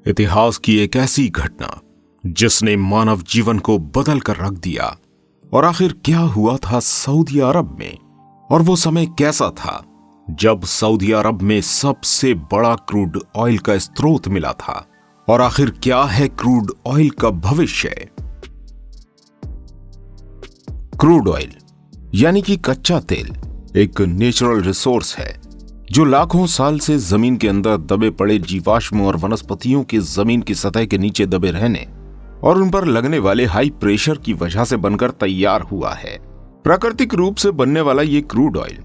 इतिहास की एक ऐसी घटना जिसने मानव जीवन को बदल कर रख दिया। और आखिर क्या हुआ था सऊदी अरब में, और वो समय कैसा था जब सऊदी अरब में सबसे बड़ा क्रूड ऑयल का स्रोत मिला था, और आखिर क्या है क्रूड ऑयल का भविष्य। क्रूड ऑयल यानी कि कच्चा तेल एक नेचुरल रिसोर्स है जो लाखों साल से जमीन के अंदर दबे पड़े जीवाश्म और वनस्पतियों के जमीन की सतह के नीचे दबे रहने और उन पर लगने वाले हाई प्रेशर की वजह से बनकर तैयार हुआ है। प्राकृतिक रूप से बनने वाला ये क्रूड ऑयल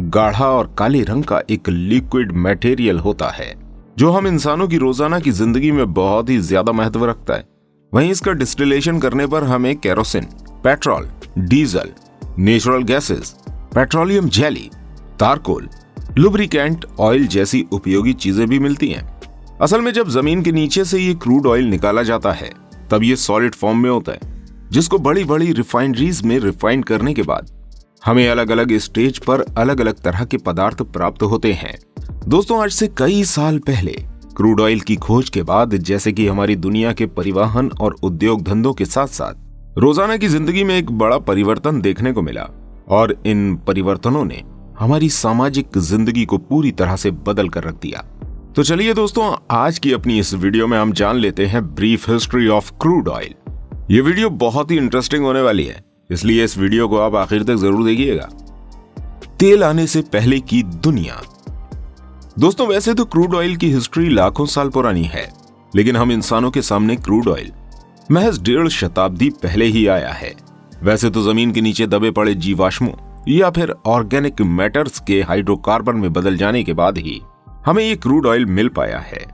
गाढ़ा और काले रंग का एक लिक्विड मटेरियल होता है जो हम इंसानों की रोजाना की जिंदगी में बहुत ही ज्यादा महत्व रखता है। वहीं इसका डिस्टिलेशन करने पर हमें kerosene, petrol, diesel, natural gases, petroleum jelly, तारकोल, लुब्रिकेंट ऑयल जैसी उपयोगी चीजें भी मिलती हैं। असल में जब जमीन के नीचे से ये क्रूड ऑयल निकाला जाता है तब ये सॉलिड फॉर्म में होता है, जिसको बड़ी बड़ी रिफाइनरीज में रिफाइन करने के बाद हमें अलग अलग स्टेज पर अलग अलग तरह के पदार्थ प्राप्त होते हैं। दोस्तों, आज से कई साल पहले क्रूड ऑयल की खोज के बाद जैसे कि हमारी दुनिया के परिवहन और उद्योग धंधों के साथ साथ रोजाना की जिंदगी में एक बड़ा परिवर्तन देखने को मिला, और इन परिवर्तनों ने हमारी सामाजिक जिंदगी को पूरी तरह से बदल कर रख दिया। तो चलिए दोस्तों, आज की अपनी इस वीडियो में हम जान लेते हैं brief history of crude oil. ये वीडियो बहुत ही इंटरेस्टिंग होने वाली है, इसलिए इस वीडियो को आप आखिर तक जरूर देखिएगा। तेल आने से पहले की दुनिया। दोस्तों, वैसे तो क्रूड ऑयल की हिस्ट्री लाखों साल पुरानी है, लेकिन हम इंसानों के सामने क्रूड ऑयल महज 1.5 शताब्दी पहले ही आया है। वैसे तो जमीन के नीचे दबे पड़े जीवाश्मों या फिर ऑर्गेनिक मैटर्स के हाइड्रोकार्बन में बदल जाने के बाद ही हमें ये क्रूड ऑयल मिल पाया है।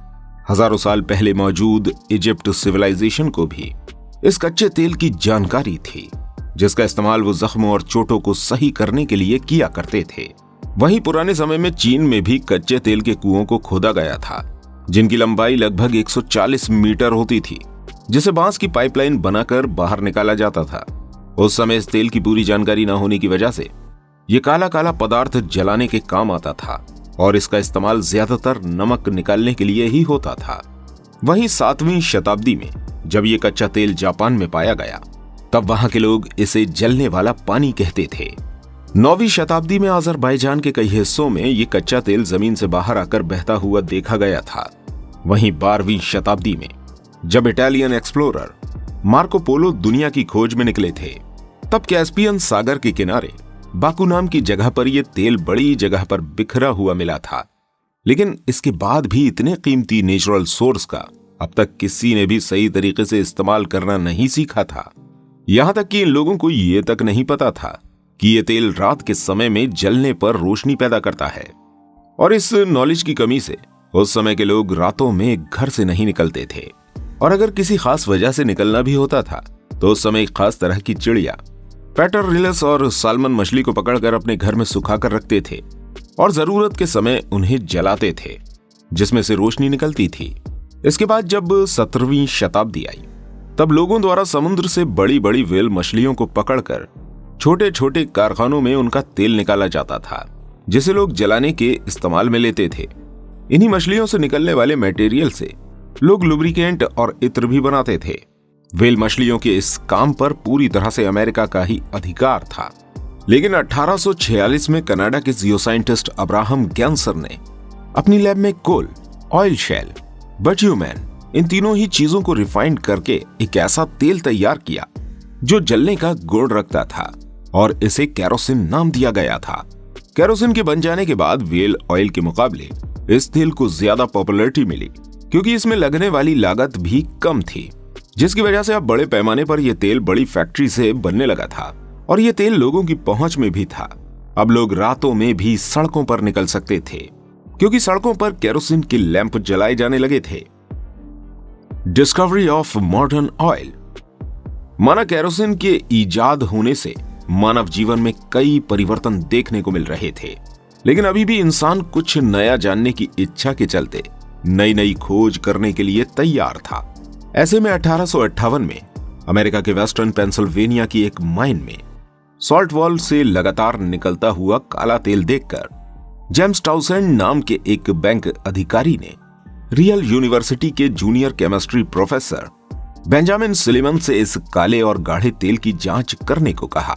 हजारों साल पहले मौजूद इजिप्ट सिविलाइजेशन को भी इस कच्चे तेल की जानकारी थी, जिसका इस्तेमाल वो जख्मों और चोटों को सही करने के लिए किया करते थे। वहीं पुराने समय में चीन में भी कच्चे तेल के कुओं को खोदा गया था, जिनकी लंबाई लगभग 140 मीटर होती थी, जिसे बांस की पाइपलाइन बनाकर बाहर निकाला जाता था। उस समय इस तेल की पूरी जानकारी न होने की वजह से ये काला काला पदार्थ जलाने के काम आता था, और इसका इस्तेमाल ज्यादातर नमक निकालने के लिए ही होता था। वहीं 7वीं शताब्दी में जब ये कच्चा तेल जापान में पाया गया, तब वहां के लोग इसे जलने वाला पानी कहते थे। 9वीं शताब्दी में अजरबैजान के कई हिस्सों में ये कच्चा तेल जमीन से बाहर आकर बहता हुआ देखा गया था। वहीं 12वीं शताब्दी में जब इटालियन एक्सप्लोरर मार्को पोलो दुनिया की खोज में निकले थे, तब कैस्पियन सागर के किनारे बाकू नाम की जगह पर यह तेल बड़ी जगह पर बिखरा हुआ मिला था। लेकिन इसके बाद भी इतने कीमती नेचुरल सोर्स का अब तक किसी ने भी सही तरीके से इस्तेमाल करना नहीं सीखा था। यहां तक कि इन लोगों को यह तक नहीं पता था कि यह तेल रात के समय में जलने पर रोशनी पैदा करता है। और इस नॉलेज की कमी से उस समय के लोग रातों में घर से नहीं निकलते थे, और अगर किसी खास वजह से निकलना भी होता था तो उस समय एक खास तरह की चिड़िया पैटरलिलस और साल्मन मछली को पकड़कर अपने घर में सुखा कर रखते थे, और जरूरत के समय उन्हें जलाते थे, जिसमें से रोशनी निकलती थी। इसके बाद जब 17वीं शताब्दी आई, तब लोगों द्वारा समुद्र से बड़ी बड़ी व्हेल मछलियों को पकड़कर छोटे छोटे कारखानों में उनका तेल निकाला जाता था, जिसे लोग जलाने के इस्तेमाल में लेते थे। इन्हीं मछलियों से निकलने वाले मटेरियल से लोग लुब्रिकेंट और इत्र भी बनाते थे। व्हेल मछलियों के इस काम पर पूरी तरह से अमेरिका का ही अधिकार था। लेकिन 1846 में कनाडा के जियोसाइंटिस्ट अब्राहम गैंसर ने अपनी लैब में कोल, ऑयल शेल, बिट्यूमेन, इन तीनों ही चीजों को रिफाइन करके एक ऐसा तेल तैयार किया जो जलने का गुण रखता था, और इसे केरोसिन नाम दिया गया था। केरोसिन के बन जाने के बाद व्हेल ऑयल के मुकाबले इस तेल को ज्यादा पॉपुलैरिटी मिली, क्योंकि इसमें लगने वाली लागत भी कम थी, जिसकी वजह से अब बड़े पैमाने पर यह तेल बड़ी फैक्ट्री से बनने लगा था, और यह तेल लोगों की पहुंच में भी था। अब लोग रातों में भी सड़कों पर निकल सकते थे, क्योंकि सड़कों पर केरोसिन के लैंप जलाए जाने लगे थे। Discovery of modern oil. माना केरोसिन के इजाद होने से मानव जीवन में कई परिवर्तन देखने को मिल रहे थे, लेकिन अभी भी इंसान कुछ नया जानने की इच्छा के चलते नई नई खोज करने के लिए तैयार था। ऐसे में 1858 में अमेरिका के वेस्टर्न पेंसिल्वेनिया की एक माइन में सॉल्ट वॉल से लगातार निकलता हुआ काला तेल देखकर जेम्स टाउसेंड नाम के एक बैंक अधिकारी ने रियल यूनिवर्सिटी के junior chemistry professor Benjamin Suleman से इस काले और गाढ़े तेल की जांच करने को कहा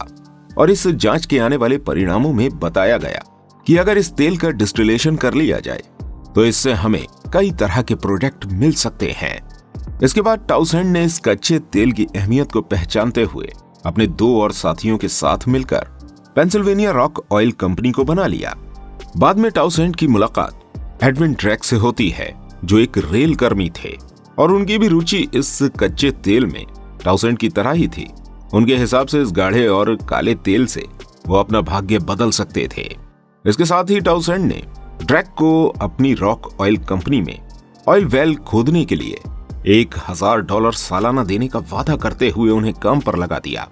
और इस जांच के आने वाले परिणामों में बताया गया कि अगर इस तेल का डिस्टिलेशन कर लिया जाए तो इससे हमें कई तरह के प्रोडक्ट मिल सकते हैं। इसके बाद टाउसेंड ने इस कच्चे तेल की अहमियत को पहचानते हुए अपने 2 और साथियों के साथ मिलकर पेंसिल्वेनिया रॉक ऑयल कंपनी को बना लिया। बाद में टाउसेंड की मुलाकात एडविन ड्रेक से होती है, जो एक रेल कर्मी थे और उनकी भी रुचि इस कच्चे तेल में टाउसेंड की तरह ही थी। उनके हिसाब से इस गाढ़े और काले तेल से वो अपना भाग्य बदल सकते थे। इसके साथ ही टाउसेंड ने ड्रेक को अपनी रॉक ऑयल कंपनी में ऑयल वेल खोदने के लिए $1000 सालाना देने का वादा करते हुए उन्हें काम पर लगा दिया।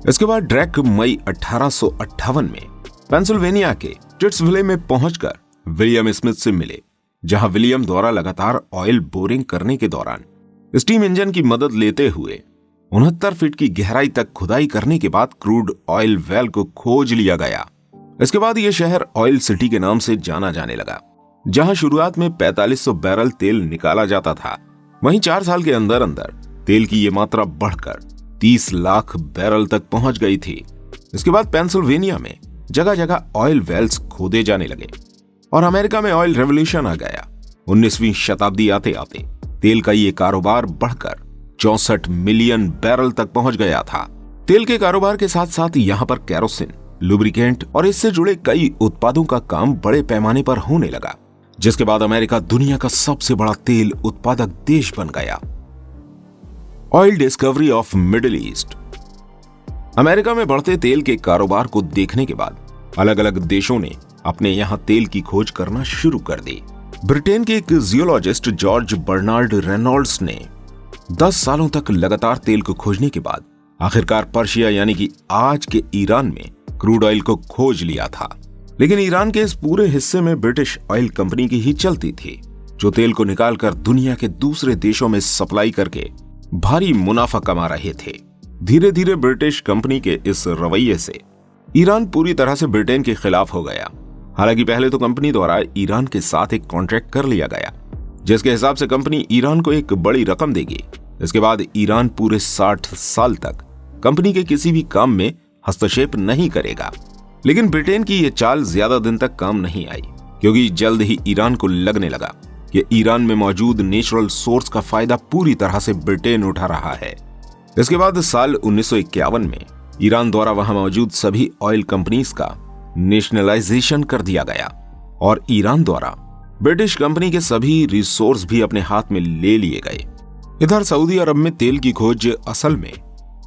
इसके बाद ड्रेक मई 1858 में पेंसिल्वेनिया के टिट्सविले में पहुंचकर विलियम स्मिथ से मिले, जहां विलियम द्वारा लगातार ऑयल बोरिंग करने के दौरान स्टीम इंजन की मदद लेते हुए 69 फीट की गहराई तक खुदाई करने के बाद क्रूड ऑयल वेल को खोज लिया गया। इसके बाद यह शहर ऑयल सिटी के नाम से जाना जाने लगा, जहां शुरुआत में 4500 बैरल तेल निकाला जाता था। वहीं 4 साल के अंदर अंदर तेल की यह मात्रा बढ़कर 30 लाख बैरल तक पहुंच गई थी। इसके बाद पेंसिल्वेनिया में जगह जगह ऑयल वेल्स खोदे जाने लगे और अमेरिका में ऑयल रेवोल्यूशन आ गया। 19वीं शताब्दी आते आते तेल का ये कारोबार बढ़कर 64 मिलियन बैरल तक पहुंच गया था। तेल के कारोबार के साथ साथ यहाँ पर कैरोसिन, लुब्रिकेंट और इससे जुड़े कई उत्पादों का काम बड़े पैमाने पर होने लगा, जिसके बाद अमेरिका दुनिया का सबसे बड़ा तेल उत्पादक देश बन गया। Oil discovery of middle east. America में बढ़ते तेल के कारोबार को देखने के बाद अलग अलग देशों ने अपने यहां तेल की खोज करना शुरू कर दी। ब्रिटेन के एक जियोलॉजिस्ट जॉर्ज बर्नार्ड रेनॉल्ड्स ने 10 सालों तक लगातार तेल को खोजने के बाद आखिरकार पर्शिया यानी कि आज के ईरान में क्रूड ऑयल को खोज लिया था। लेकिन ईरान के इस पूरे हिस्से में ब्रिटिश ऑयल कंपनी की ही चलती थी, जो तेल को निकालकर दुनिया के दूसरे देशों में सप्लाई करके भारी मुनाफा कमा रहे थे। धीरे धीरे ब्रिटिश कंपनी के इस रवैये से ईरान पूरी तरह से ब्रिटेन के खिलाफ हो गया। हालांकि पहले तो कंपनी द्वारा ईरान के साथ एक कॉन्ट्रैक्ट कर लिया गया, जिसके हिसाब से कंपनी ईरान को एक बड़ी रकम देगी। इसके बाद ईरान पूरे 60 साल तक कंपनी के किसी भी काम में हस्तक्षेप नहीं करेगा। लेकिन ब्रिटेन की यह चाल ज्यादा दिन तक काम नहीं आई, क्योंकि जल्द ही ईरान को लगने लगा कि ईरान में मौजूद नेचुरल सोर्स का फायदा पूरी तरह से ब्रिटेन उठा रहा है। इसके बाद साल 1951 में ईरान द्वारा वहां मौजूद सभी ऑयल कंपनीज का नेशनलाइजेशन कर दिया गया और ईरान द्वारा ब्रिटिश कंपनी के सभी रिसोर्स भी अपने हाथ में ले लिए गए। इधर सऊदी अरब में तेल की खोज असल में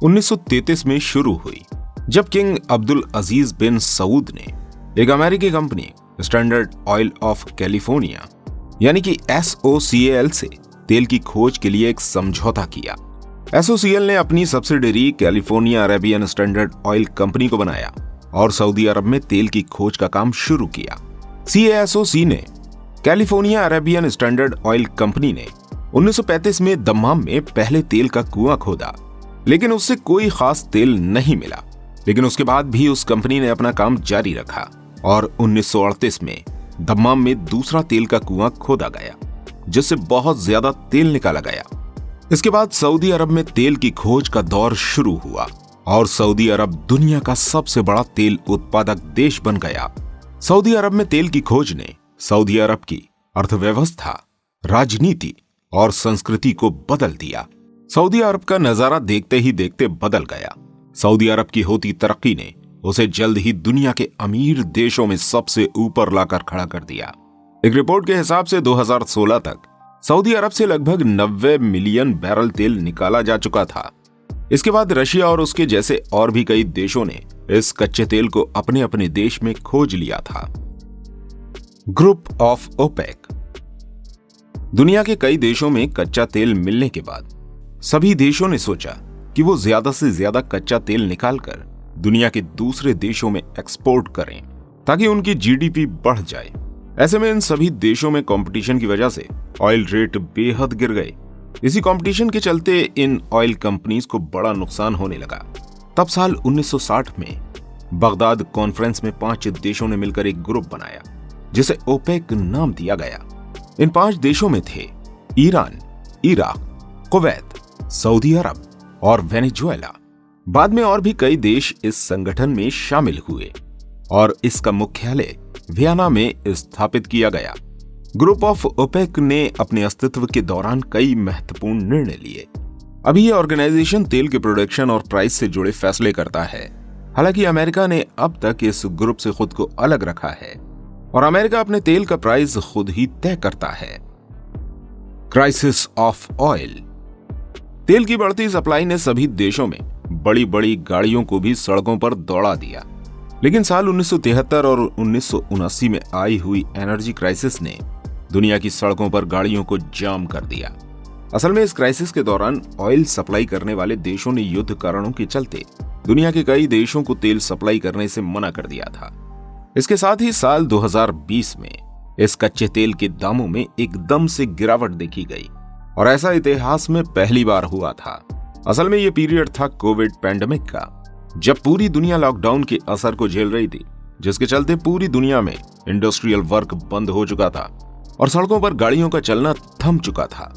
1933 में शुरू हुई, जब किंग अब्दुल अजीज बिन सऊद ने एक अमेरिकी company standard oil of California यानी कि SOCAL से तेल की खोज के लिए एक समझौता किया। SOCAL ने अपनी subsidiary California Arabian standard oil company को बनाया और सऊदी अरब में तेल की खोज का काम शुरू किया। CASOC ने California Arabian standard oil company ने 1935 में दम्माम में पहले तेल का कुआं खोदा, लेकिन उससे कोई खास तेल नहीं मिला। लेकिन उसके बाद भी उस कंपनी ने अपना काम जारी रखा और 1938 में दम्माम में दूसरा तेल का कुआं खोदा गया, जिससे बहुत ज्यादा तेल निकाला गया। इसके बाद सऊदी अरब में तेल की खोज का दौर शुरू हुआ और सऊदी अरब दुनिया का सबसे बड़ा तेल उत्पादक देश बन गया। सऊदी अरब में तेल की खोज ने सऊदी अरब की अर्थव्यवस्था, राजनीति और संस्कृति को बदल दिया। सऊदी अरब का नजारा देखते ही देखते बदल गया। सऊदी अरब की होती तरक्की ने उसे जल्द ही दुनिया के अमीर देशों में सबसे ऊपर लाकर खड़ा कर दिया। एक रिपोर्ट के हिसाब से 2016 तक सऊदी अरब से लगभग 90 मिलियन बैरल तेल निकाला जा चुका था। इसके बाद रशिया और उसके जैसे और भी कई देशों ने इस कच्चे तेल को अपने अपने देश में खोज लिया था। Group of OPEC. दुनिया के कई देशों में कच्चा तेल मिलने के बाद सभी देशों ने सोचा कि वो ज्यादा से ज्यादा कच्चा तेल निकालकर दुनिया के दूसरे देशों में एक्सपोर्ट करें, ताकि उनकी GDP बढ़ जाए। ऐसे में इन सभी देशों में कंपटीशन की वजह से ऑयल रेट बेहद गिर गए। इसी कंपटीशन के चलते इन ऑयल कंपनीज को बड़ा नुकसान होने लगा। तब साल 1960 में बगदाद कॉन्फ्रेंस में 5 देशों ने मिलकर एक ग्रुप बनाया, जिसे ओपेक नाम दिया गया। इन 5 देशों में थे ईरान, इराक, कुवैत, सऊदी अरब और वेनेजुएला। बाद में और भी कई देश इस संगठन में शामिल हुए और इसका मुख्यालय वियना में स्थापित किया गया। ग्रुप ऑफ ओपेक ने अपने अस्तित्व के दौरान कई महत्वपूर्ण निर्णय लिए। अभी यह ऑर्गेनाइजेशन तेल के प्रोडक्शन और प्राइस से जुड़े फैसले करता है। हालांकि अमेरिका ने अब तक इस ग्रुप से खुद को अलग रखा है और अमेरिका अपने तेल का प्राइस खुद ही तय करता है। Crisis of oil. तेल की बढ़ती सप्लाई ने सभी देशों में बड़ी बड़ी गाड़ियों को भी सड़कों पर दौड़ा दिया, लेकिन साल 1973 और 1979 में आई हुई एनर्जी क्राइसिस ने दुनिया की सड़कों पर गाड़ियों को जाम कर दिया। असल में इस क्राइसिस के दौरान ऑयल सप्लाई करने वाले देशों ने युद्ध कारणों के चलते दुनिया के कई देशों को तेल सप्लाई करने से मना कर दिया था। इसके साथ ही साल 2020 में इस कच्चे तेल के दामों में एकदम से गिरावट देखी गई और ऐसा इतिहास में पहली बार हुआ था। असल में यह पीरियड था कोविड पैंडेमिक का, जब पूरी दुनिया लॉकडाउन के असर को झेल रही थी, जिसके चलते पूरी दुनिया में इंडस्ट्रियल वर्क बंद हो चुका था और सड़कों पर गाड़ियों का चलना थम चुका था,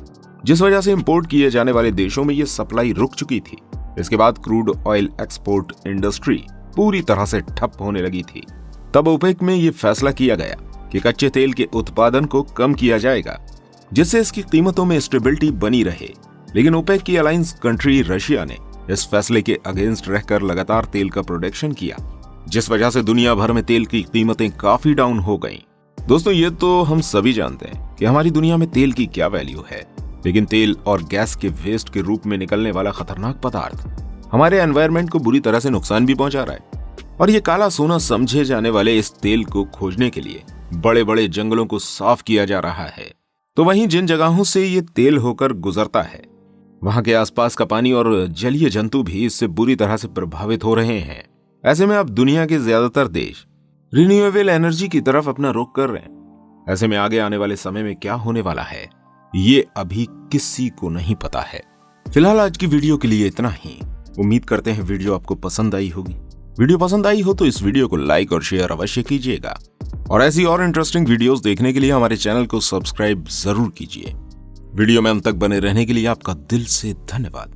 जिस वजह से इंपोर्ट किए जाने वाले देशों में यह सप्लाई रुक चुकी थी। इसके बाद क्रूड ऑयल एक्सपोर्ट इंडस्ट्री पूरी तरह से ठप होने लगी थी। तब ओपेक में यह फैसला किया गया कि कच्चे तेल के उत्पादन को कम किया जाएगा, जिससे इसकी कीमतों में स्टेबिलिटी बनी रहे। लेकिन ओपेक की अलायंस कंट्री रशिया ने इस फैसले के अगेंस्ट रहकर लगातार तेल का प्रोडक्शन किया, जिस वजह से दुनिया भर में तेल की कीमतें काफी डाउन हो गईं। दोस्तों, ये तो हम सभी जानते हैं कि हमारी दुनिया में तेल की क्या वैल्यू है, लेकिन तेल और गैस के वेस्ट के रूप में निकलने वाला खतरनाक पदार्थ हमारे एनवायरनमेंट को बुरी तरह से नुकसान भी पहुंचा रहा है। और ये काला सोना समझे जाने वाले इस तेल को खोजने के लिए बड़े बड़े जंगलों को साफ किया जा रहा है, तो वहीं जिन जगहों से ये तेल होकर गुजरता है वहां के आसपास का पानी और जलीय जंतु भी इससे बुरी तरह से प्रभावित हो रहे हैं। ऐसे में अब दुनिया के ज्यादातर देश रिन्यूएबल एनर्जी की तरफ अपना रुख कर रहे हैं। ऐसे में आगे आने वाले समय में क्या होने वाला है, ये अभी किसी को नहीं पता है। फिलहाल आज की वीडियो के लिए इतना ही। उम्मीद करते हैं वीडियो आपको पसंद आई होगी। वीडियो पसंद आई हो तो इस वीडियो को लाइक और शेयर अवश्य कीजिएगा और ऐसी और इंटरेस्टिंग वीडियोस देखने के लिए हमारे चैनल को सब्सक्राइब जरूर कीजिए। वीडियो में अंत तक बने रहने के लिए आपका दिल से धन्यवाद।